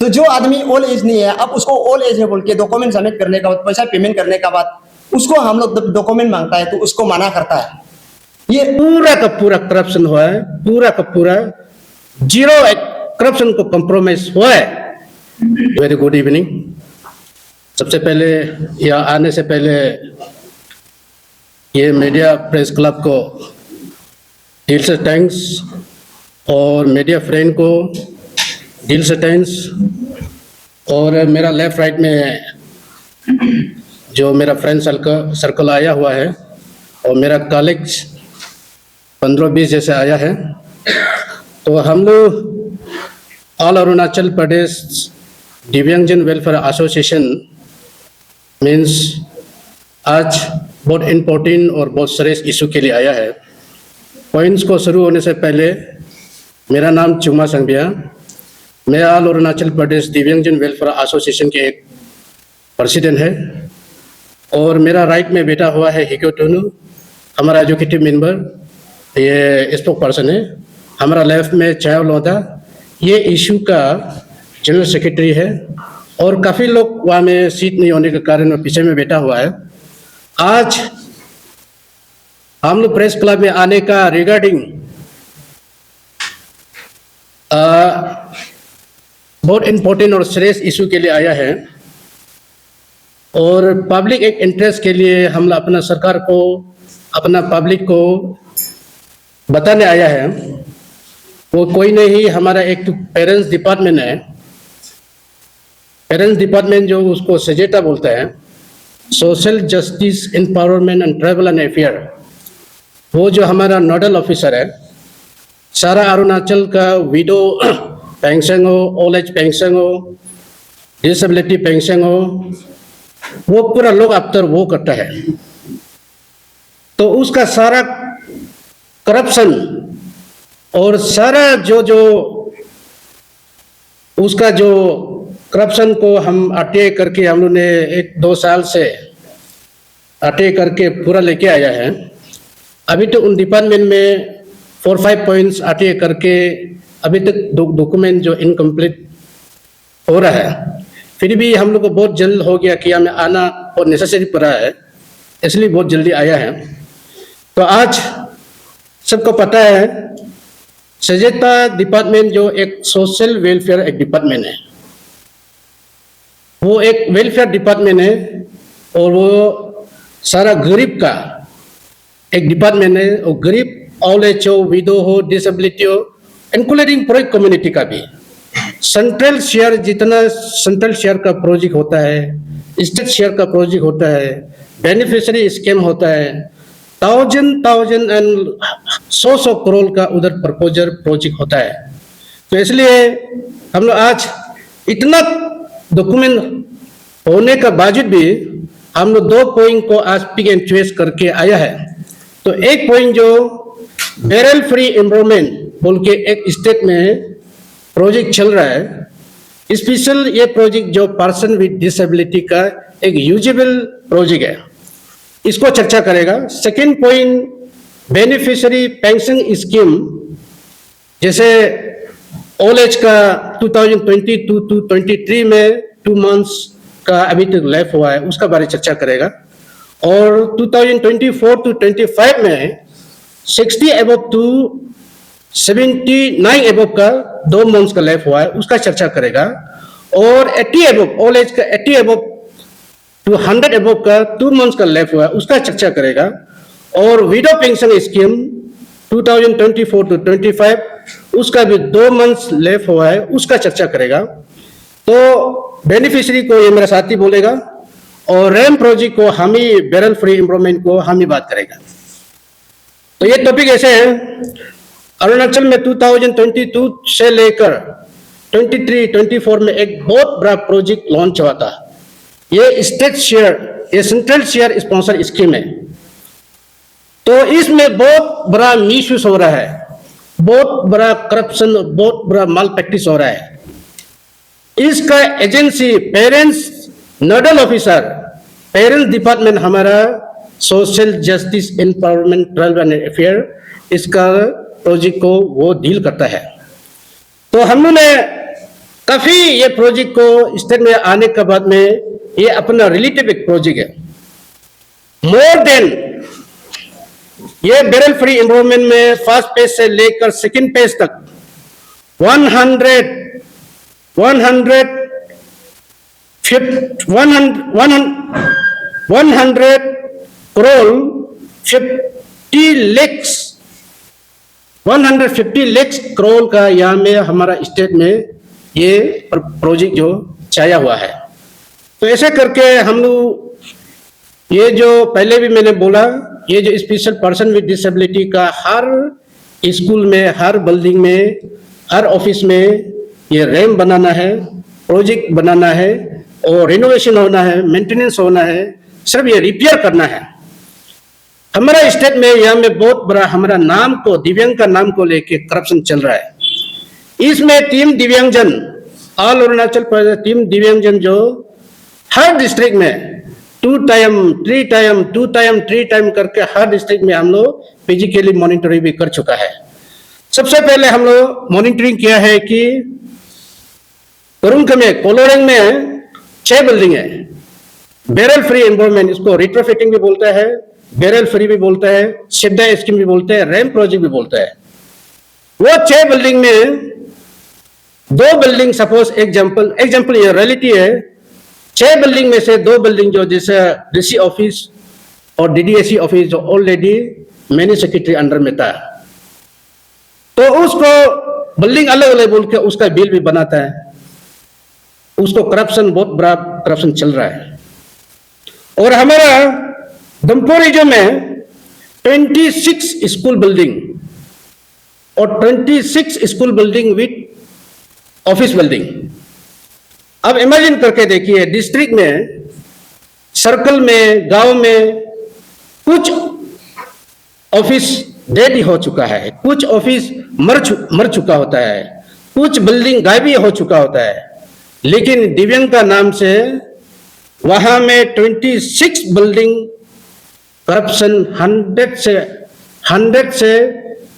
तो जो आदमी ओल्ड एज नहीं है, अब उसको ओल्ड एज है बोल के डॉक्यूमेंट सबमिट करने का बाद, पैसा पेमेंट करने का बाद उसको हम लोग डॉक्यूमेंट मांगता है तो उसको मना करता है। ये पूरा का पूरा करप्शन हुआ है, पूरा का पूरा जीरो करप्शन को कॉम्प्रोमाइज हुआ है। Very good evening. सबसे पहले यहाँ आने से पहले ये मीडिया प्रेस क्लब को दिल से थैंक्स, और मीडिया फ्रेंड को दिल से थैंक्स, और मेरा लेफ्ट राइट में जो मेरा फ्रेंड सर्कल आया हुआ है और मेरा कॉलेग्स 15-20 जैसे आया है। तो हम लोग ऑल अरुणाचल प्रदेश दिव्यांगजन वेलफेयर एसोसिएशन मीन्स आज बहुत इम्पोर्टेंट और बहुत सीरियस इशू के लिए आया है। पॉइंट्स को शुरू होने से पहले मेरा नाम चुमा संघिया, मैं ऑल अरुणाचल प्रदेश दिव्यांगजन वेलफेयर एसोसिएशन के एक प्रेसिडेंट है, और मेरा राइट में बैठा हुआ है हिको टोनू, हमारा एजुकेटिव मेंबर, ये स्पोक पर्सन है। हमारा लेफ्ट में चाय लोधा, ये इशू का जनरल सेक्रेटरी है, और काफ़ी लोग वहाँ में सीट नहीं होने के कारण पीछे में बैठा हुआ है। आज हम लोग प्रेस क्लब में आने का रिगार्डिंग बहुत इम्पोर्टेंट और सीरियस इशू के लिए आया है, और पब्लिक एक इंटरेस्ट के लिए हम लोग अपना सरकार को, अपना पब्लिक को बताने आया है। वो कोई नहीं, हमारा एक पेरेंट्स डिपार्टमेंट है, पेरेंट्स डिपार्टमेंट जो उसको सजेटा बोलता है, social justice empowerment and tribal and affair. वो जो हमारा नोडल ऑफिसर है, सारा अरुणाचल का विडो पेंशन हो, ओल्ड एज पेंशन हो, डिसेबिलिटी पेंशन हो, वो पूरा लोग आफ्टर वो करता है। तो उसका सारा करप्शन और सारा जो उसका जो करप्शन को हम आरटीआई करके हम लोग ने 1-2 साल से आरटीआई करके पूरा लेके आया है। अभी तो उन डिपार्टमेंट में 4-5 पॉइंट्स आरटीआई करके अभी तक डॉक्यूमेंट जो इनकम्प्लीट हो रहा है। फिर भी हम लोग को बहुत जल्द हो गया कि हमें आना और नेसेसरी पड़ा है, इसलिए बहुत जल्दी आया है। तो आज सबको पता है सजेता डिपार्टमेंट जो एक सोशल वेलफेयर एक डिपार्टमेंट है, वो एक वेलफेयर डिपार्टमेंट है, और वो सारा गरीब का एक डिपार्टमेंट है। और गरीब ओल्ड एज हो, विडो हो, डिसेबिलिटी हो, इंक्लूडिंग पूरी कम्युनिटी का भी सेंट्रल शेयर, जितना सेंट्रल शेयर का प्रोजेक्ट होता है, स्टेट शेयर का प्रोजेक्ट होता है, बेनिफिशियरी स्कीम होता है, 1000 एंड 100 करोड़ का उधर प्रपोजल प्रोजेक्ट होता है। तो इसलिए हम लोग आज इतना डॉक्यूमेंट होने का बावजूद भी हम लोग 2 पॉइंट को आज पिक एंड चॉइस करके आया है। तो एक पॉइंट जो बैरल फ्री एनवायरनमेंट बोल के एक स्टेट में प्रोजेक्ट चल रहा है, स्पेशल ये प्रोजेक्ट जो पर्सन विद डिसेबिलिटी का एक यूजेबल प्रोजेक्ट है, इसको चर्चा करेगा। Second point beneficiary pension scheme, जैसे ओल्ड एज का 2022 to 23 में 2 मंथ्स का अभी तक लेफ्ट हुआ है, उसका बारे में चर्चा करेगा। और 2024 to 25 में 60 एबव टू 79 एबव का 2 मंथ्स का लेफ्ट हुआ है, उसका चर्चा करेगा। और 80 एबव ओल्ड एज का 80 एबव टू 100 एबव का 2 मंथ्स का लेफ्ट हुआ है, उसका चर्चा करेगा। और विडो पेंशन स्कीम 2024 to 25, उसका भी 2 मंथ्स लेफ्ट हुआ है, उसका चर्चा करेगा। तो बेनिफिशियरी को ये मेरा साथी बोलेगा, और रैम प्रोजेक्ट को हम ही, बैरल फ्री एनवायरनमेंट को हम ही बात करेगा। तो ये टॉपिक ऐसे है, अरुणाचल में 2022 से लेकर 23-24 में एक बहुत बड़ा प्रोजेक्ट लॉन्च हुआ था। ये स्टेट शेयर, ये सेंट्रल शेयर स्पॉन्सर स्कीम है। तो इसमें बहुत बड़ा मिसयूज हो रहा है, बहुत बड़ा करप्शन, बहुत बड़ा माल प्रैक्टिस हो रहा है। इसका agency parents nodal officer, parents department हमारा social justice empowerment tribal and affair, इसका प्रोजेक्ट को वो डील करता है। तो हम लोगों ने काफी ये प्रोजेक्ट को स्टेट में आने के बाद में ये अपना रिलेटिव एक प्रोजेक्ट है। मोर देन ये बैरल फ्री एनवायरनमेंट में फर्स्ट पेज से लेकर सेकंड पेज तक 100 करोड़ 150 लाख करोड़ का यहाँ में हमारा स्टेट में ये प्रोजेक्ट जो छाया हुआ है। तो ऐसे करके हम लोग ये जो पहले भी मैंने बोला, ये जो स्पेशल पर्सन विद डिसेबिलिटी का हर स्कूल में, हर बिल्डिंग में, हर ऑफिस में ये रैम्प बनाना है, प्रोजेक्ट बनाना है और रिनोवेशन होना है, मेंटेनेंस होना है, सिर्फ ये रिपेयर करना है। हमारा स्टेट में यहाँ में बहुत बड़ा हमारा नाम को, दिव्यांग का नाम को लेके करप्शन चल रहा है। इसमें टीम दिव्यांगजन, ऑल अरुणाचल प्रदेश टीम दिव्यांगजन जो हर डिस्ट्रिक्ट में 2 टाइम 3 टाइम करके हर डिस्ट्रिक्ट में हम लोग फिजिकली मॉनिटरिंग भी कर चुका है। सबसे पहले हम लोग मॉनिटरिंग किया है कि करुंग में, कोलोरिंग में 6 बिल्डिंग है, बैरल फ्री एनवायरनमेंट, इसको रिट्रोफिटिंग भी बोलता है, बैरल फ्री भी बोलता है, सिद्धा स्कीम भी बोलते हैं, रैम्प प्रोजेक्ट भी बोलता है। वो 6 बिल्डिंग में 2 बिल्डिंग, सपोज एग्जाम्पल ये रियलिटी है, 6 बिल्डिंग में से 2 बिल्डिंग जो जैसे डीसी ऑफिस और डीडीएसी ऑफिस जो ऑलरेडी मैनेज सेक्रेटरी अंडर में था, तो उसको बिल्डिंग अलग अलग बोल के उसका बिल भी बनाता है। उसको करप्शन, बहुत बड़ा करप्शन चल रहा है। और हमारा दमपोरिजो में 26 स्कूल बिल्डिंग और 26 school building with office building. अब इमेजिन करके देखिए, डिस्ट्रिक्ट में, सर्कल में, गांव में कुछ ऑफिस डेड हो चुका है, कुछ ऑफिस मर चुका होता है, कुछ बिल्डिंग गायब हो चुका होता है, लेकिन दिव्यांग का नाम से वहां में 26 बिल्डिंग करप्शन 100 से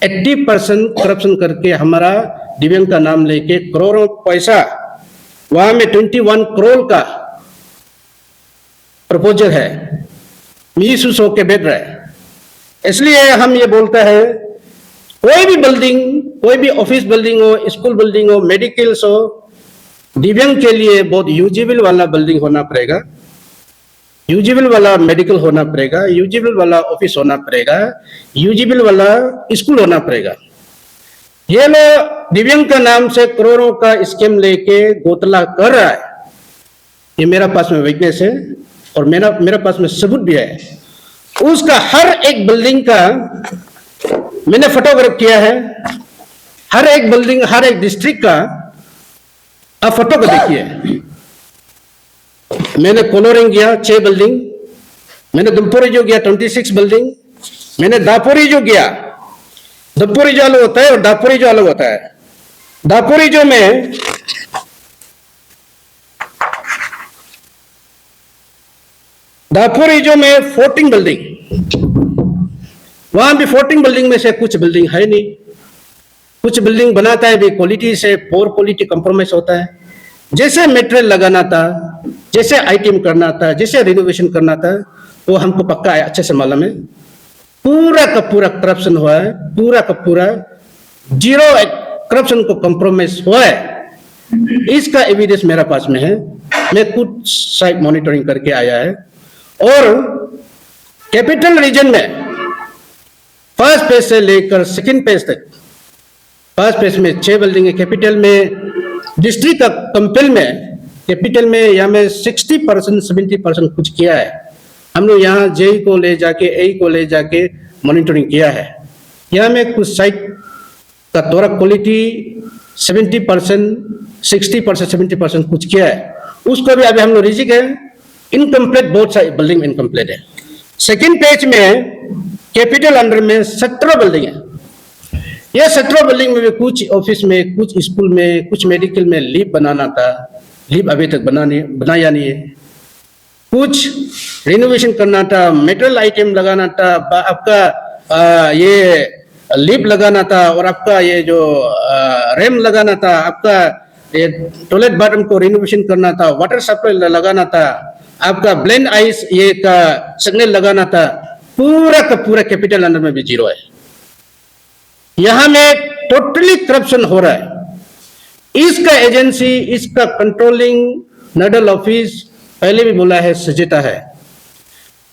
80% करप्शन करके हमारा दिव्यांग का नाम लेके करोड़ों पैसा वहां में 21 करोड़ का प्रपोजल है, मिसयूज होके बैठ रहा है। इसलिए हम ये बोलते हैं, कोई भी बिल्डिंग, कोई भी ऑफिस बिल्डिंग हो, स्कूल बिल्डिंग हो, मेडिकल्स हो, दिव्यांग के लिए बहुत यूजेबल वाला बिल्डिंग होना पड़ेगा, यूजेबल वाला मेडिकल होना पड़ेगा, यूजेबल वाला ऑफिस होना पड़ेगा, यूजेबल वाला स्कूल होना पड़ेगा। ये लोग दिव्यांग का नाम से करोड़ों का स्कीम लेके गोतला कर रहा है। ये मेरा पास में विटनेस है और मेरा पास में सबूत भी है। उसका हर एक बिल्डिंग का मैंने फोटोग्राफ किया है, हर एक बिल्डिंग, हर एक डिस्ट्रिक्ट का आप फोटो को देखिए। मैंने कोलोरिंग गया 6 बिल्डिंग, मैंने दुमपोरिजो गया 26 बिल्डिंग, मैंने दापोरिजो गया, दापोरिजो अलग होता है और दापोरिजो अलग होता है। दापोरिजो में 14 बिल्डिंग, वहां भी 14 बिल्डिंग में से कुछ बिल्डिंग है नहीं, कुछ बिल्डिंग बनाता है भी क्वालिटी से पोर क्वालिटी कंप्रोमाइज होता है। जैसे मटेरियल लगाना था, जैसे आइटम करना था, जैसे रिनोवेशन करना था, वो हमको पक्का अच्छे से मालूम है। पूरा का पूरा करप्शन हुआ है, पूरा का पूरा जीरो करप्शन को कंप्रोमाइज हुआ है। इसका एविडेंस मेरे पास में है, मैं खुद साइट मॉनिटरिंग करके आया है। और कैपिटल रीजन में फर्स्ट पेज से लेकर सेकंड पेज तक, फर्स्ट पेज में 6 बिल्डिंग है, कैपिटल में, डिस्ट्रिक्ट का कंपेल में, कैपिटल में यहाँ में 60% 70% कुछ किया है। हम लोग यहाँ जेई को ले जाके, ए को ले जाके मॉनिटरिंग किया है। यहाँ में कुछ साइट का थोड़ा क्वालिटी 70%, 60%, 70% कुछ किया है, उसको भी अभी हम लोग रिजिक है, इनकम्प्लीट, बहुत सारी बिल्डिंग इनकम्प्लीट है। सेकेंड पेज में कैपिटल अंडर में 17 बिल्डिंग है। यह 17 बिल्डिंग में कुछ ऑफिस में, कुछ स्कूल में, कुछ मेडिकल में लिफ्ट बनाना था, लिफ्ट अभी तक बनाया नहीं है। कुछ रिनोवेशन करना था, मेटल आइटम लगाना था, आपका ये लिफ्ट लगाना था, और आपका ये जो रैम लगाना था, आपका ये टॉयलेट बाथरूम को रिनोवेशन करना था, वाटर सप्लाई लगाना था, आपका ब्लेंड आइस ये का सिग्नल लगाना था, पूरा का पूरा कैपिटल अंडर में भी जीरो है। यहां में टोटली करप्शन हो रहा है। इसका एजेंसी, इसका कंट्रोलिंग नोडल ऑफिस पहले भी बोला है सजेता है।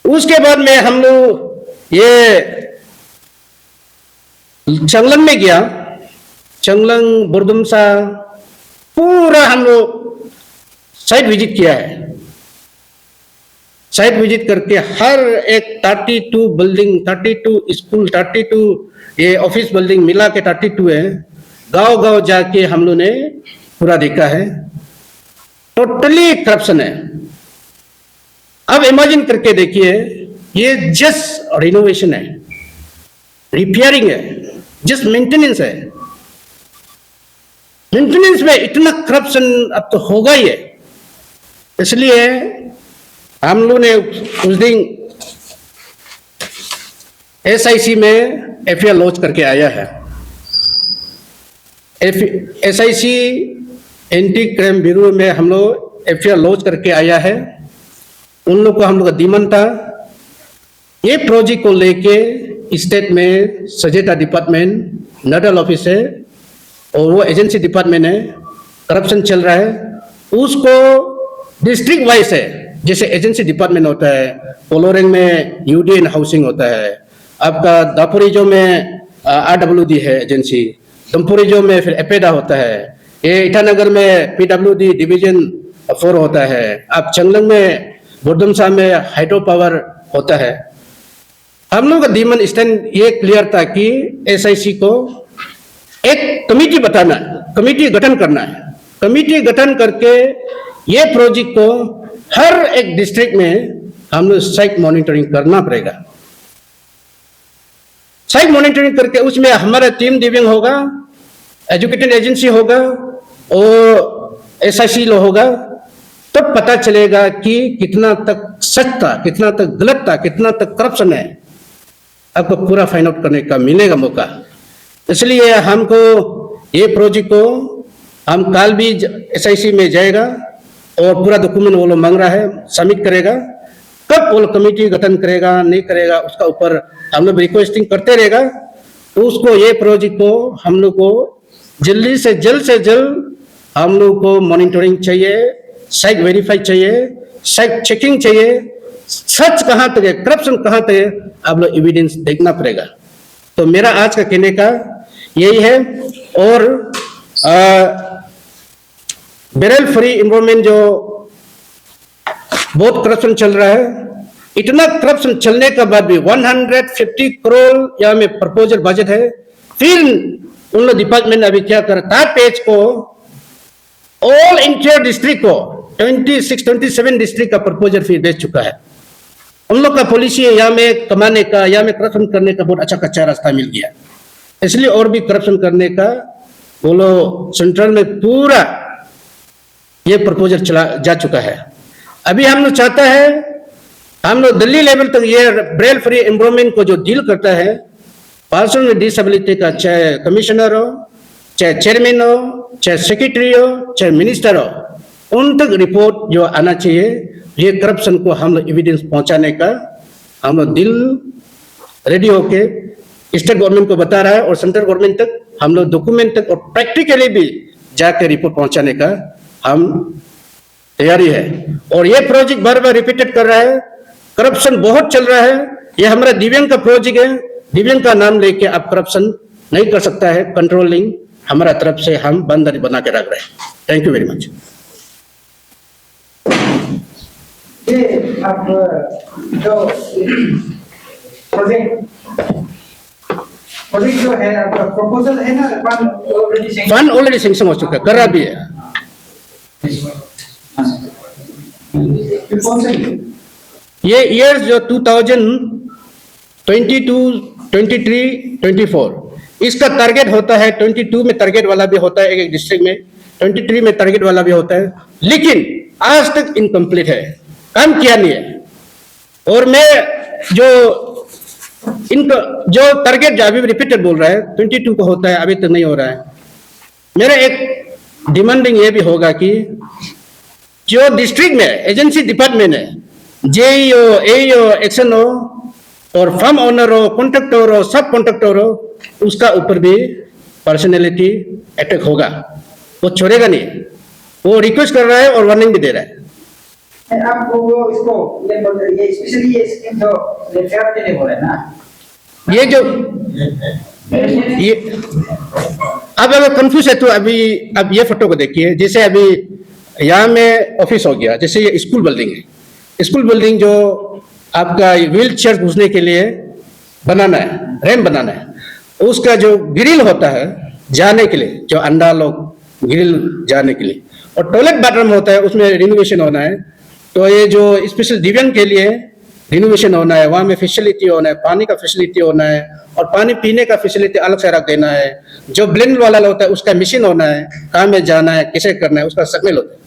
उसके बाद में हम लोग ये चंगलंग में गया, चंगलंग बुरदुमसा पूरा हम लोग साइट विजिट किया है। साइट विजिट करके हर एक 32 बिल्डिंग, 32 स्कूल, 32 ये ऑफिस बिल्डिंग मिला के 32 है, गांव गांव जाके हम लोग ने पूरा देखा है। टोटली करप्शन है। अब इमेजिन करके देखिए, ये जस्ट रिनोवेशन है, रिपेयरिंग है, जस्ट मेंटेनेंस है। मेंटेनेंस में इतना करप्शन अब तो होगा ही है। इसलिए हम लोग ने उस दिन SIC में FIR लॉन्च करके आया है। SIC एंटी क्राइम ब्यूरो में हम लोग FIR लॉन्च करके आया है। उन लोग को हम लोग का डिमांड था, ये प्रोजेक्ट को लेके स्टेट में सजेता डिपार्टमेंट नोडल ऑफिस है और वो एजेंसी डिपार्टमेंट है, करप्शन चल रहा है, उसको डिस्ट्रिक्ट वाइज है। जैसे एजेंसी डिपार्टमेंट होता है, पोलोरेंग में UDN हाउसिंग होता है, आपका दापोरिजो में RWD है एजेंसी, दमपुरिजो में फिर एपेडा होता है, ये ईटानगर में PWD डिवीजन 4 होता है, आप चंगलंग में बुरदुमसा में हाइड्रो पावर होता है। हम लोग का डिमांड स्टैंड ये क्लियर था कि SIC को एक कमेटी बताना, कमेटी गठन करना है। कमेटी गठन करके ये प्रोजेक्ट को हर एक डिस्ट्रिक्ट में हम लोग साइट मॉनिटरिंग करना पड़ेगा। साइट मॉनिटरिंग करके उसमें हमारा टीम दिव्यांग होगा, एजुकेटेड एजेंसी होगा और SIC लो होगा, तब पता चलेगा कि कितना तक सच था, कितना तक गलत था, कितना तक करप्शन है। आपको पूरा फाइंड आउट करने का मिलेगा मौका। इसलिए हमको ये प्रोजेक्ट को हम कल भी SIC में जाएगा और पूरा डॉक्यूमेंट वो लोग मांग रहा है, सबमिट करेगा। कब वो कमेटी गठन करेगा नहीं करेगा उसका ऊपर हम लोग रिक्वेस्टिंग करते रहेगा। तो उसको ये प्रोजेक्ट को हम लोग को जल्दी से जल्द हम लोग को मॉनिटरिंग चाहिए, साइट वेरीफाई चाहिए, साइट चेकिंग चाहिए, सच कहाँ तक है, करप्शन कहाँ तक है, आप लोग एविडेंस देखना पड़ेगा। तो मेरा आज का कहने का यही है। और बैरल फ्री एनवायरनमेंट जो बहुत करप्शन चल रहा है, इतना करप्शन चलने के बाद भी 150 करोड़ यहाँ में प्रपोजल बजट है। फिर उन लोग डिपार्टमेंट अभी क्या करता है, पेज को ऑल इंटीरियर डिस्ट्रिक्ट को 27 डिस्ट्रिक्ट का प्रपोजल फिर भेज चुका है। उन लोग का पॉलिसी है यहाँ में कमाने का, यहाँ में करप्शन करने का बहुत अच्छा कच्चा रास्ता मिल गया, इसलिए और भी करप्शन करने का बोलो सेंट्रल में पूरा ये प्रपोजल चला जा चुका है। अभी हम लोग चाहता है, हम लोग दिल्ली लेवल तक ये ब्रेल फ्री एनवायरनमेंट को जो डील करता है, पर्सन विद डिसेबिलिटी का, चाहे कमिश्नर हो, चाहे चेयरमैन हो, चाहे सेक्रेटरी हो, चाहे मिनिस्टर हो, उन तक रिपोर्ट जो आना चाहिए। ये करप्शन को हम लोग एविडेंस पहुंचाने का हम लोग दिल रेडी होके स्टेट गवर्नमेंट को बता रहा है और सेंट्रल गवर्नमेंट तक हम लोग डॉक्यूमेंट तक और प्रैक्टिकली भी जाकर रिपोर्ट पहुंचाने का हम तैयारी है। और ये प्रोजेक्ट बार बार रिपीटेड कर रहा है, करप्शन बहुत चल रहा है। ये हमारा दिव्यांग का प्रोजेक्ट है, दिव्यांग का नाम लेके आप करप्शन नहीं कर सकता है। कंट्रोलिंग हमारा तरफ से हम बंदर बना के रख रहे हैं। Thank you very much. ये आप जो प्रोजेक्ट जो है आपका प्रपोजल है ना, फंड ऑलरेडी सैंक्शन हो चुका है, कर रहा भी है। ये ईयर्स जो 2022, 23, 24 इसका टारगेट होता है। 22 में टारगेट वाला भी होता है, एक डिस्ट्रिक्ट में 23 में टारगेट वाला भी होता है, लेकिन आज तक इनकम्प्लीट है, काम किया नहीं है। और मैं जो इनका जो टारगेट जो अभी रिपीटेड बोल रहा है 22 को होता है, अभी तक नहीं हो रहा है। मेरा एक डिमांडिंग ये भी होगा कि जो डिस्ट्रिक्ट में एजेंसी डिपार्टमेंट है, जेईओ, एईओ, एक्सएनओ और फर्म ओनर हो, कॉन्ट्रैक्टर हो, सब कॉन्ट्रैक्टर हो, उसका ऊपर भी पर्सनैलिटी अटैक होगा। वो छोड़ेगा नहीं, वो रिक्वेस्ट कर रहा है और वार्निंग भी दे रहा है। आपको वो इसको ये स्पेशली ये स्कीम जो लेफ्ट के लिए बोले ना, ये जो ये अब अगर कंफ्यूज है तो अभी अब ये फोटो को देखिए। जैसे अभी यहाँ में ऑफिस हो गया, जैसे ये स्कूल बिल्डिंग है। स्कूल बिल्डिंग जो आपका व्हील चेयर घुसने के लिए बनाना है, रैंप बनाना है, उसका जो ग्रिल होता है जाने के लिए, जो अंडा लोग ग्रिल जाने के लिए, और टॉयलेट बाथरूम होता है, उसमें रिनोवेशन होना है। तो ये जो स्पेशल दिव्यांग के लिए रिनोवेशन होना है, वहाँ में फैसिलिटी होना है, पानी का फैसिलिटी होना है, और पानी पीने का फैसिलिटी अलग से रख देना है। जो ब्लेंड वाला होता है उसका मशीन होना है, कहाँ में जाना है, कैसे करना है, उसका सकमेल होता है।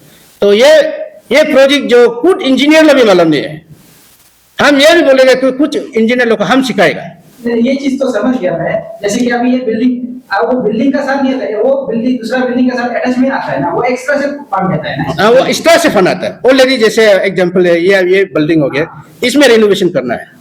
तो ये प्रोजेक्ट जो कुछ इंजीनियर लोग भी मालूम नहीं है, हम ये भी बोलेंगे कि कुछ इंजीनियर लोग को हम सिखाएगा। ये चीज तो समझ गया मैं। जैसे कि अभी ये बिल्डिंग, अब वो बिल्डिंग का साथ नहीं आता है, वो बिल्डिंग दूसरा बिल्डिंग के साथ अटैच में आता है ना, वो एक्स्ट्रा से फंड देता है ना। हाँ, वो इस तरह से फंड आता है ऑलरेडी। जैसे एग्जांपल है, ये बिल्डिंग हो गया, इसमें रिनोवेशन करना है।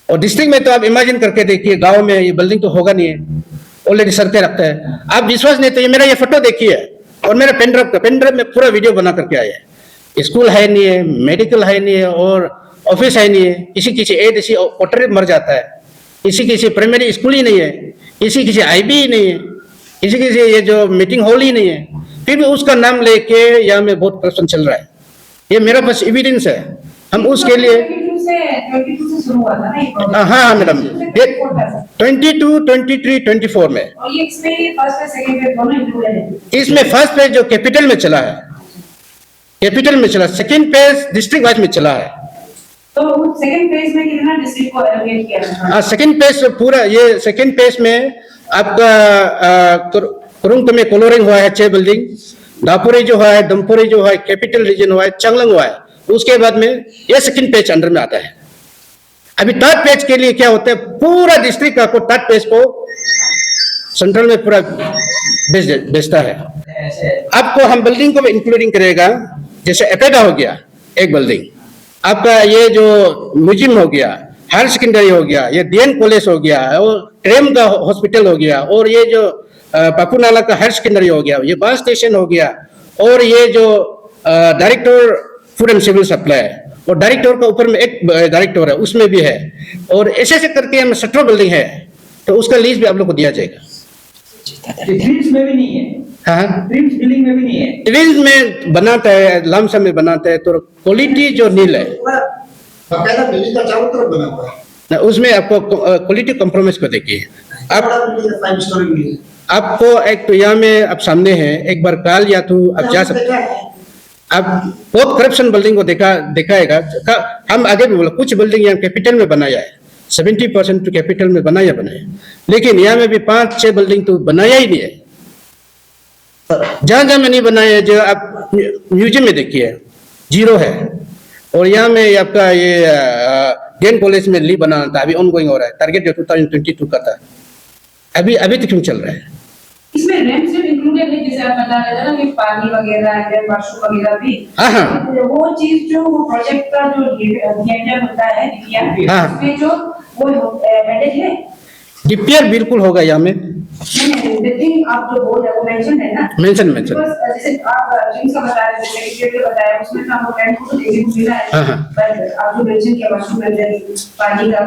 और डिस्ट्रिक्ट में तो आप इमेजिन करके देखिए, गांव में ये बिल्डिंग तो होगा नहीं है, ऑलरेडी सरते रखता है। आप विश्वास नहीं तो ये मेरा ये फोटो देखिए, और मेरा पेनड्राइव में पूरा वीडियो बना करके आया है। स्कूल है नहीं है, मेडिकल है नहीं है, और ऑफिस है नहीं है। किसी एडीसी ऑटर मर जाता है, किसी प्राइमरी स्कूल ही नहीं है, किसी आईबी ही नहीं है, किसी ये जो मीटिंग हॉल ही नहीं है, फिर भी उसका नाम लेके यहाँ में बहुत करप्शन चल रहा है। ये मेरा पास एविडेंस है। हम उसके लिए 22 से शुरू हुआ था ना ये प्रोजेक्ट? हाँ मैडम, 22, 23, 24 में। और ये इसमें फर्स्ट फेज सेकंड फेज दोनों इंक्लूडेड है? इसमें फर्स्ट फेज जो कैपिटल में चला है, सेकंड फेज डिस्ट्रिक्ट वाइज में चला है। तो सेकंड फेज में कितना डिस्ट्रिक्ट को एलोकेट किया था? हाँ, सेकंड फेज पूरा, ये सेकंड फेज में आपका कुरुंग में कोलोरिंग हुआ है 6 बिल्डिंग, दापुरी जो है, दमपुरी जो है, कैपिटल रीजन हुआ है, चंगलंग हुआ है। उसके बाद में ये सेकंड पेज अंडर में आता है। अभी थर्ड पेज के लिए क्या होता है, पूरा डिस्ट्रिक्ट का को थर्ड पेज को सेंट्रल में पूरा बेचता है। आपको हम बिल्डिंग को भी इंक्लूडिंग करेगा। जैसे एपेडा हो गया एक बिल्डिंग, आपका ये जो म्यूजियम हो गया, हायर सेकेंडरी हो गया, ये डीएन कॉलेज हो गया, और ट्रेम का हॉस्पिटल हो गया, और ये जो पापुनाला का हायर सेकेंडरी हो गया, ये बस स्टेशन हो गया, और ये जो director food and civil supply, और डायरेक्टर का ऊपर में एक डायरेक्टर है, उसमें भी है। और ऐसे करके हम 17 बिल्डिंग है, तो उसका लीज भी आप लोग को दिया जाएगा। ड्रीम्स में भी नहीं है? हाँ, ड्रीम्स बिल्डिंग में भी नहीं है? ड्रीम्स में बनाता है, लमसम में बनाता है, तो क्वालिटी जो नील है बकायदा बिल्डिंग का चारों तरफ बना हुआ है ना, उसमें आपको क्वालिटी कॉम्प्रोमाइज को देखिए। आप 5 स्टोरी बिल्डिंग है। आपको एक तो यहाँ में आप सामने हैं, एक बार काल या तो आप जा सकते, आप बहुत करप्शन बिल्डिंग को दिखाएगा। हम आगे भी बोला, कुछ बिल्डिंग यहाँ कैपिटल में बनाया है, 70% तो कैपिटल में बनाया, लेकिन यहाँ में भी 5-6 बिल्डिंग तो बनाया ही नहीं है। जहां में नहीं बनाया है, जो आप म्यूजियम में देखिए जीरो है, और यहाँ में आपका ये डेन कॉलेज में ली बनाना था, अभी ऑनगोइंग हो रहा है। टारगेट जो 2022 का था, अभी तक क्यों चल रहा है? इसमें रैंप सिर्फ इंक्लूडेड है, जैसे आप बता रहे थे ना कि पानी वगैरह है, वॉशरूम वगैरह भी। हाँ। वो चीज जो वो प्रोजेक्ट का जो डीएमआर होता है, हाँ। उसमें जो वो एडेड है। डीपीआर बिल्कुल होगा यहाँ में, नहीं, आप जो बोल रहे हो मेंशन है ना? मेंशन जैसे आप ड्रिंक्स का बता रहे थे, सेक्रेटरी का बताया, उसमें तो आपको रैंप को एग्जीक्यूट मिला है। हाँ। पर आप जो मेंशन किया वॉशरूम में पानी का,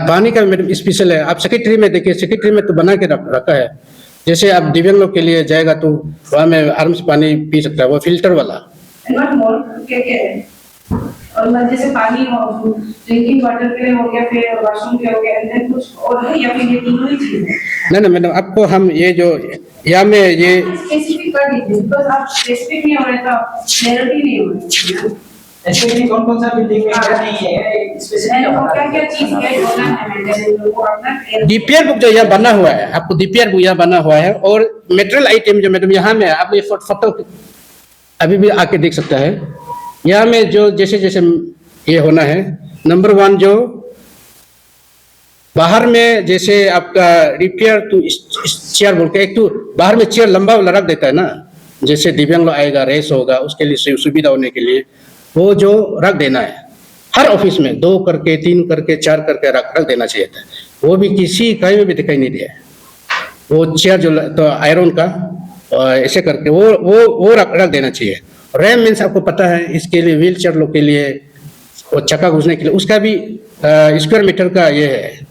पानी का मैडम स्पेशल है। आप सेक्रेटरी में देखिए, सेक्रेटरी में तो बना के रखा है। जैसे आप दिव्यांग लोग के लिए जाएगा तो वहाँ में आराम से पानी पी सकता है, वो फिल्टर वाला। नॉट मोर क्या है, और जैसे पानी हो, ड्रिंकिंग वाटर के लिए हो गया, फिर वॉशरूम के हो गया, एंड देन कुछ और है, या फिर ये तीनों ही चीज है? नहीं मैडम, आपको हम ये जो यहाँ में ये स्पेसिफिक कर दीजिए, बिकॉज़ आप स्पेसिफिक नहीं हो रहे तो क्लैरिटी नहीं हो रही। स्पेशली कौन सा बिल्डिंग में क्या नहीं है, स्पेसिफिक क्या चीज है होना है, मैंने को अपना क्लियर। डीपीआर बुक जो यहाँ बना हुआ है, आपको डीपीआर बुक यहाँ बना हुआ है, और मेटेरियल आइटम जो मैडम यहाँ में है, आप ये फोटो अभी भी आके देख सकता है। यहाँ में जो जैसे ये होना है, नंबर 1 जो बाहर में जैसे आपका रिपेयर टू चेयर बोल के एक तो बाहर में चेयर लंबा वाला रख देता है ना, जैसे दिव्यांग लोग आएगा रेस होगा उसके लिए सुविधा होने के लिए वो जो रख देना है हर ऑफिस में 2 करके 3 करके 4 करके रख देना चाहिए था। वो भी किसी कहीं में भी दिखाई नहीं दिया। वो चेयर जो तो आयरन का ऐसे करके वो रख देना चाहिए। रैम मीन्स आपको पता है इसके लिए व्हील चेयर लोग के लिए और चक्का घुसने के लिए उसका भी स्क्वायर मीटर का ये है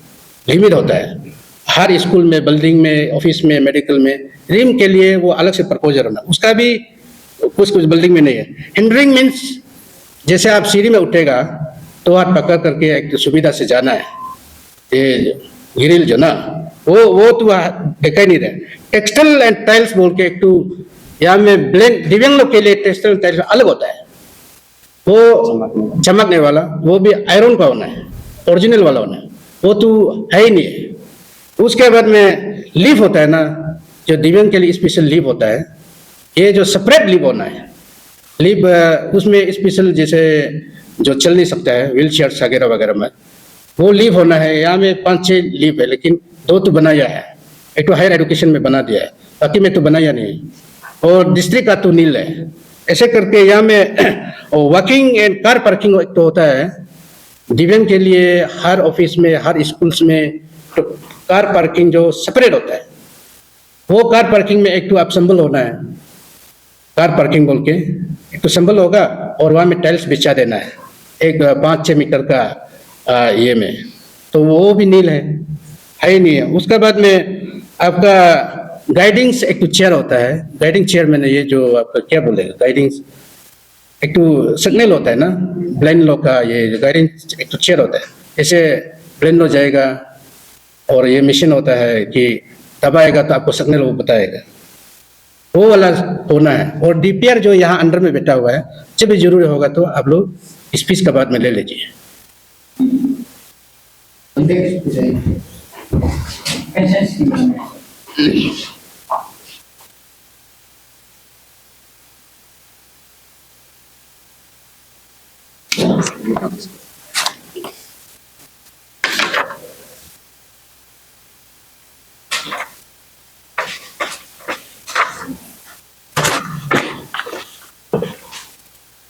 लिमिट होता है। हर स्कूल में बिल्डिंग में ऑफिस में मेडिकल में रिम के लिए वो अलग से प्रपोजल होना उसका भी कुछ बिल्डिंग में नहीं है। हिंडरिंग मीन्स जैसे आप सीढ़ी में उठेगा तो हाथ पकड़ करके एक सुविधा से जाना है। ये ग्रिल जो ना वो तो दिखाई नहीं रहा। टेक्सटाइल एंड टाइल्स बोल के एक तो यहाँ में ब्लैंक दिव्यांग लोग के लिए टेक्सटाइल टाइल्स अलग होता है। वो चमकने वाला वो भी आयरन का होना है, ओरिजिनल वाला होना है, वो तो है ही नहीं है। उसके बाद में लीफ होता है ना, जो दिव्यांग के लिए स्पेशल लीफ होता है, ये जो सेपरेट लीफ होना है। लीफ उसमें स्पेशल जैसे जो चल नहीं सकता है व्हील चेयर वगैरह वगैरह में वो लीफ होना है। यहाँ में 5-6 लीफ है लेकिन 2 तो बनाया है। एक तो हायर एजुकेशन में बना दिया है, बाकी में तो बनाया नहीं। और डिस्ट्रिक्ट का तो नील है। ऐसे करके यहाँ में वॉकिंग एंड कार पार्किंग एक तो होता है दिव्यांग के लिए हर ऑफिस में हर स्कूल्स में। तो कार पार्किंग जो सेपरेट होता है वो कार पार्किंग में एक तो आप संबल होना है, कार पार्किंग बोल के एक तो संबल होगा और वहाँ में टाइल्स बिछा देना है एक 5-6 मीटर का ये में, तो वो भी नील है ही नहीं है। उसके बाद में आपका गाइडिंग्स एक तो चेयर होता है। गाइडिंग चेयर में ये जो आपका क्या बोलेगा गाइडिंग्स एक तो सिग्नल होता है ना ब्लाइंड लोग का, ये गाइडिंग एक तो चेयर होता है। ऐसे ब्लाइंड हो जाएगा और ये मशीन होता है कि दबाएगा तो आपको सिग्नल वो बताएगा, वो वाला होना है। और डीपीआर जो यहाँ अंडर में बैठा हुआ है जब भी जरूरी होगा तो आप लोग स्पीच का बाद में ले लीजिए। पेंशन स्कीम में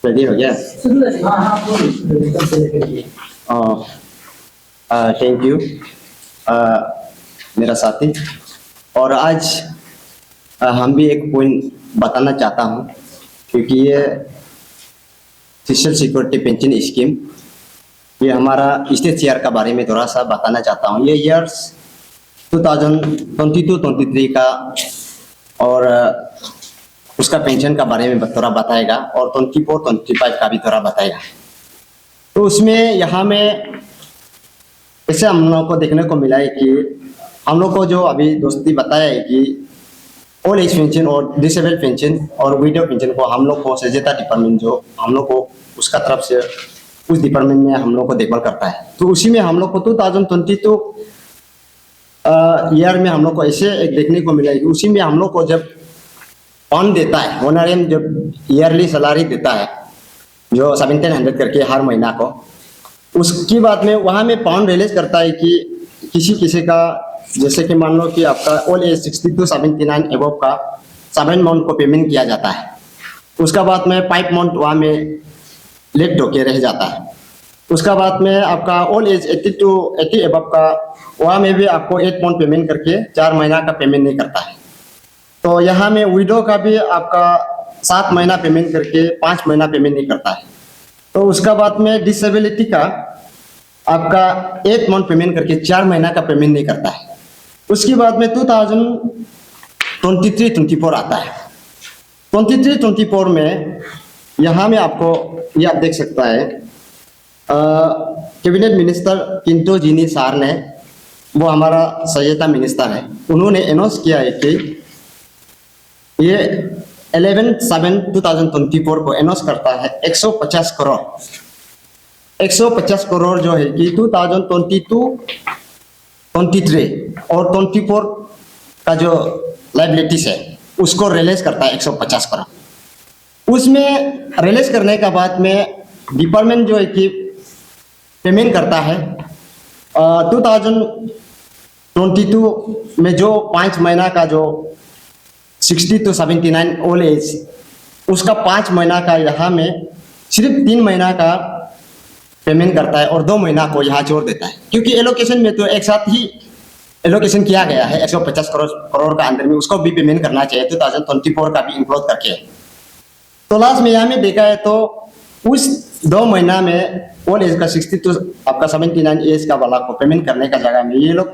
रेडी हो गया? हाँ बोलिए। थैंक यू मेरा साथी। और आज हम भी एक पॉइंट बताना चाहता हूँ क्योंकि ये सोशल सिक्योरिटी पेंशन स्कीम ये हमारा स्टेट ईयर का बारे में थोड़ा सा बताना चाहता हूँ। ये ईयर्स 2022-23 का और उसका पेंशन का बारे में थोड़ा बताएगा और 24-25 का भी थोड़ा बताएगा। तो उसमें यहाँ में ऐसे हम लोग को देखने को मिला है कि हम लोग को जो अभी दोस्ती बताया है कि ओल्ड एज पेंशन और डिसेबल पेंशन और विडो पेंशन को हम लोग को सजेता डिपार्टमेंट जो हम लोग को उसका तरफ से उस डिपार्टमेंट में हम लोग को देखभाल करता है। तो उसी में हम लोग को 2022 ईयर में हम लोग को ऐसे एक देखने को मिला है कि उसी में हम लोग को जब ऑन देता है ऑनरियम जब ईयरली सैलरी देता है जो 1700 करके हर महीना को, उसकी बात में वहाँ में पाउंड रिलीज करता है कि किसी का जैसे कि मान लो कि आपका ओल्ड एज 60-79 एबव का 7 मंथ को पेमेंट किया जाता है। उसका बाद में 5 मंथ वहाँ में लेट होके रह जाता है। उसका बाद में आपका ओल्ड एज 80 एबव का वहाँ में भी आपको 8 मंथ पेमेंट करके 4 महीना का पेमेंट नहीं करता है। तो यहाँ में विडो का भी आपका 7 महीना पेमेंट करके 5 महीना पेमेंट नहीं करता है। तो उसका बाद में डिसेबिलिटी का आपका 8 मंथ पेमेंट करके 4 महीना का पेमेंट नहीं करता है। उसके बाद में 2023-24 आता है। 23-24 में यहाँ में आपको ये आप देख सकता है कैबिनेट मिनिस्टर किंटो जिनी सार ने, वो हमारा सहायता मिनिस्टर है, उन्होंने अनाउंस किया है कि ये 11/7/2024 को अनाउंस करता है 150 करोड़ जो है कि 2022-23 और 24 का जो लाइबिलिटीज है उसको रिलीज करता है 150 करोड़। उसमें रिलीज करने के बाद में डिपार्टमेंट जो है कि पेमेंट करता है 2022 में जो 5 महीना का जो 60 to 79 ओल्ड एज, उसका 5 महीना का यहाँ में सिर्फ 3 महीना का पेमेंट करता है और 2 महीना को यहाँ जोड़ देता है, क्योंकि एलोकेशन में तो एक साथ ही एलोकेशन किया गया है 150 करोड़ का अंदर में, उसको भी पेमेंट करना चाहिए 2024 का भी इंक्लूड करके। तो लास्ट में यहाँ में देखा है तो उस 2 महीना में ओल्ड एज का 60 to आपका 79 एज का वाला को पेमेंट करने का जगह में ये लोग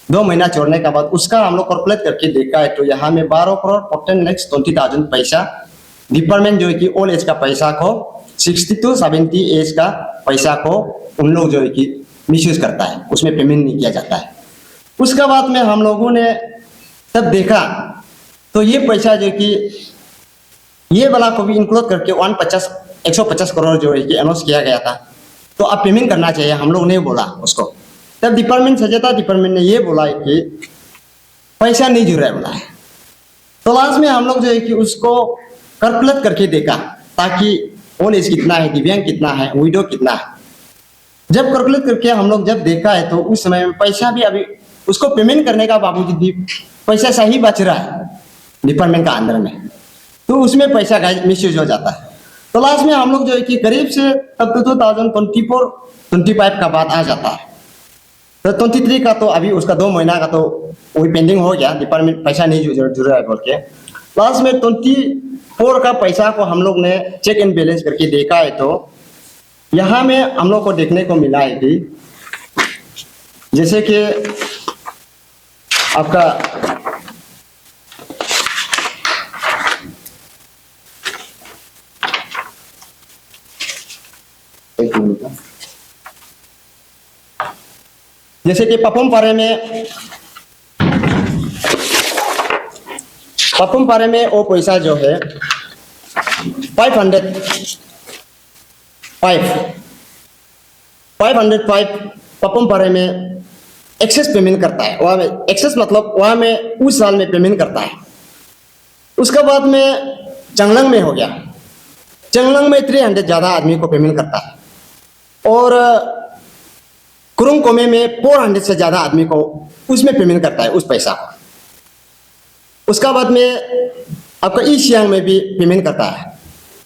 2 महीना छोड़ने के बाद उसका हम लोग कैलकुलेट करके देखा है तो यहाँ में 12 करोड़ 14 लाख 20,000 पैसा डिपार्टमेंट जो है कि ओल्ड एज का पैसा को 60 to 70 एज का पैसा को उन लोग जो है कि मिसयूज करता है, उसमें पेमेंट नहीं किया जाता है। उसके बाद में हम लोगों ने तब देखा तो ये पैसा जो कि ये वाला को भी इंक्लूड करके 150 करोड़ जो है कि अनाउंस किया गया था, तो आप पेमेंट करना चाहिए, हम लोग ने बोला उसको। तब डिपार्टमेंट सजेता डिपार्टमेंट ने ये बोला है कि पैसा नहीं जुड़ रहा है बोला है। तो लास्ट में हम लोग जो है कि उसको कैलकुलेट करके देखा ताकि ओल्ड एज कितना है, दिव्यांग कितना है, विडो कितना है। जब कैलकुलेट करके हम लोग जब देखा है तो उस समय में पैसा भी अभी उसको पेमेंट करने का बावजूद भी पैसा सही बच रहा है डिपार्टमेंट का अंदर में, तो उसमें पैसा मिसयूज हो जाता है। तो लास्ट में हम लोग जो है कि करीब से तब तो 2024-25 का बात आ जाता है। तो 23 का तो अभी उसका 2 महीना का तो वही पेंडिंग हो गया, डिपार्टमेंट पैसा नहीं जुड़ रहा है बोल के। लास्ट में 24 का पैसा को हम लोग ने चेक एंड बैलेंस करके देखा है तो यहाँ में हम लोग को देखने को मिला है कि जैसे कि आपका जैसे कि पपुम पारे में वो पैसा जो है 505 पपुम पारे में एक्सेस पेमेंट करता है, वहाँ में एक्सेस मतलब वहाँ में उस साल में पेमेंट करता है। उसके बाद में चंगलंग में हो गया, चंगलंग में 300 ज़्यादा आदमी को पेमेंट करता है और कुरुंग कोमे में 400 से ज़्यादा आदमी को उसमें पेमेंट करता है उस पैसा को। उसका बाद में आपका ईस्ट सियांग में भी पेमेंट करता है।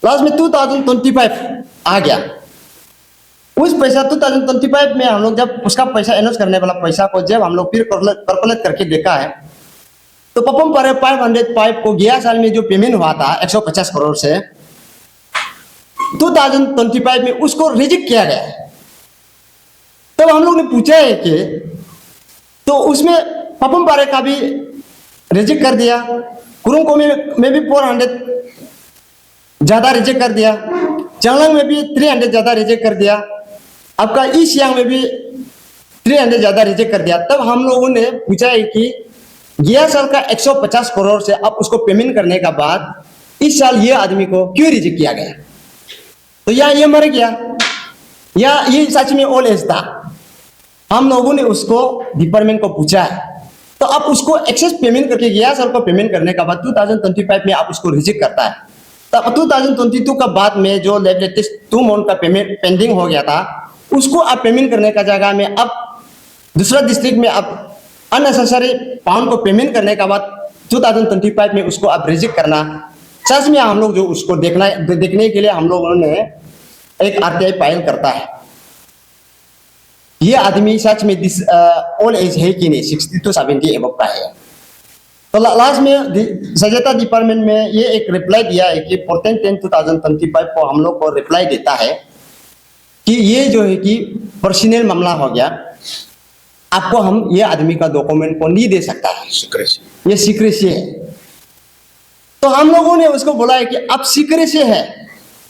लास्ट में 2025 आ गया, उस पैसा 2025 में हम लोग जब उसका पैसा अनाउंस करने वाला पैसा को जब हम लोग फिर कैलकुलेट करके देखा है तो पपम पर 505 को गया साल में जो पेमेंट हुआ था 150 करोड़ से 2025 में उसको रिजेक्ट किया गया है। तब हम लोग ने पूछा है कि तो उसमें पपम पारे का भी रिजेक्ट कर दिया, कुरुंग में भी 400 ज़्यादा रिजेक्ट कर दिया, चांगलांग में भी 300 ज़्यादा रिजेक्ट कर दिया, आपका ईस्ट सियांग में भी 300 ज़्यादा रिजेक्ट कर दिया। तब हम लोगों ने पूछा है कि गया साल का 150 करोड़ से अब उसको पेमेंट करने का बाद इस साल ये आदमी को क्यों रिजेक्ट किया गया, तो या ये मर गया या ये सच में ओल्ड एज था। हम लोगों ने उसको डिपार्टमेंट को पूछा है तो अब उसको एक्सेस पेमेंट करके गया साल को पेमेंट करने का बाद 2025 में आप उसको रिजेक्ट करता है। तब 2022 का बाद में जो लेटेस्ट 2 मंथ का पेमेंट पेंडिंग हो गया था उसको आप पेमेंट करने का जगह में अब दूसरा डिस्ट्रिक्ट में आप अननेसेसरी पाउंड को पेमेंट करने का बाद 2025 में उसको आप रिजेक्ट करना, सच में हम लोग जो उसको देखने के लिए हम लोगों ने एक आरटीआई फाइल करता है ये आदमी सच में ओल्ड एज है कि नहीं, 60 to 70 एबव का है। तो लास्ट में सजेता डिपार्टमेंट में ये एक रिप्लाई दिया है कि 14/10/2025 को हम लोग को रिप्लाई देता है कि ये जो है कि पर्सनल मामला हो गया, आपको हम ये आदमी का डॉक्यूमेंट को नहीं दे सकता है, ये सीक्रेसी है। तो हम लोगों ने उसको बोला है कि अब सीक्रेसी है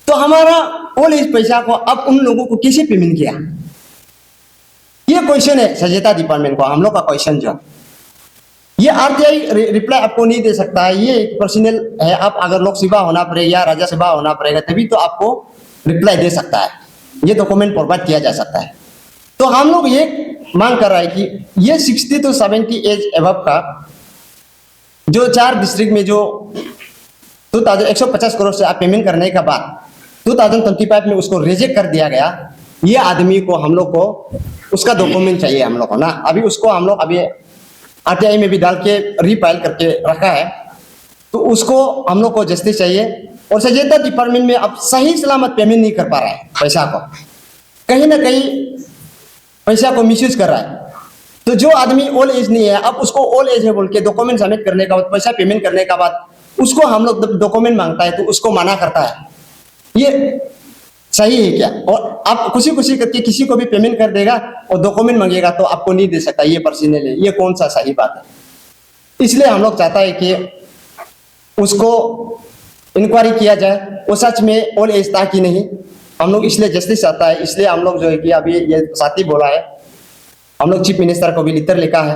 तो हमारा ओल्ड एज पैसा को अब उन लोगों को कैसे पेमेंट किया, ये क्वेश्चन है सजेता डिपार्टमेंट को। हम लोग का क्वेश्चन जो ये आरटीआई रिप्लाई आपको नहीं दे सकता है, ये पर्सनल है। आप अगर लोक सेवा होना पड़ेगा या राज्य सेवा होना पड़ेगा तभी तो आपको रिप्लाई दे सकता है, ये डॉक्यूमेंट प्रोवाइड किया जा सकता है। तो हम लोग ये मांग कर रहा है कि ये 60 to 70 एज एबव का जो 4 डिस्ट्रिक्ट में जो 150 करोड़ से आप पेमेंट करने के बाद 2025 में उसको रिजेक्ट कर दिया गया, ये आदमी को हम लोग को उसका डॉक्यूमेंट चाहिए हम लोग को ना। अभी उसको हम लोग अभी आरटीआई में भी डाल के रीफाइल करके रखा है, तो उसको हम लोग को जस्टिस चाहिए। और सजेता डिपार्टमेंट में अब सही सलामत पेमेंट नहीं कर पा रहा है पैसा को, कहीं ना कहीं पैसा को मिसयूज कर रहा है। तो जो आदमी ओल्ड एज नहीं है, अब उसको ओल्ड एज है बोल के डॉक्यूमेंट सबमिट करने का बाद, पैसा पेमेंट करने का बाद उसको हम लोग डॉक्यूमेंट मांगता है तो उसको मना करता है, ये सही है क्या? और आप खुशी खुशी करके किसी को भी पेमेंट कर देगा और डॉक्यूमेंट मांगेगा तो आपको नहीं दे सकता, ये पर्सनल है, ये कौन सा सही बात है? इसलिए हम लोग चाहता है कि उसको इंक्वायरी किया जाए, वो सच में ओल्ड एज था कि नहीं। हम लोग इसलिए जस्टिस चाहता है, इसलिए हम लोग जो है कि अभी ये साथी बोला है, हम लोग चीफ मिनिस्टर को भी लेटर लिखा है।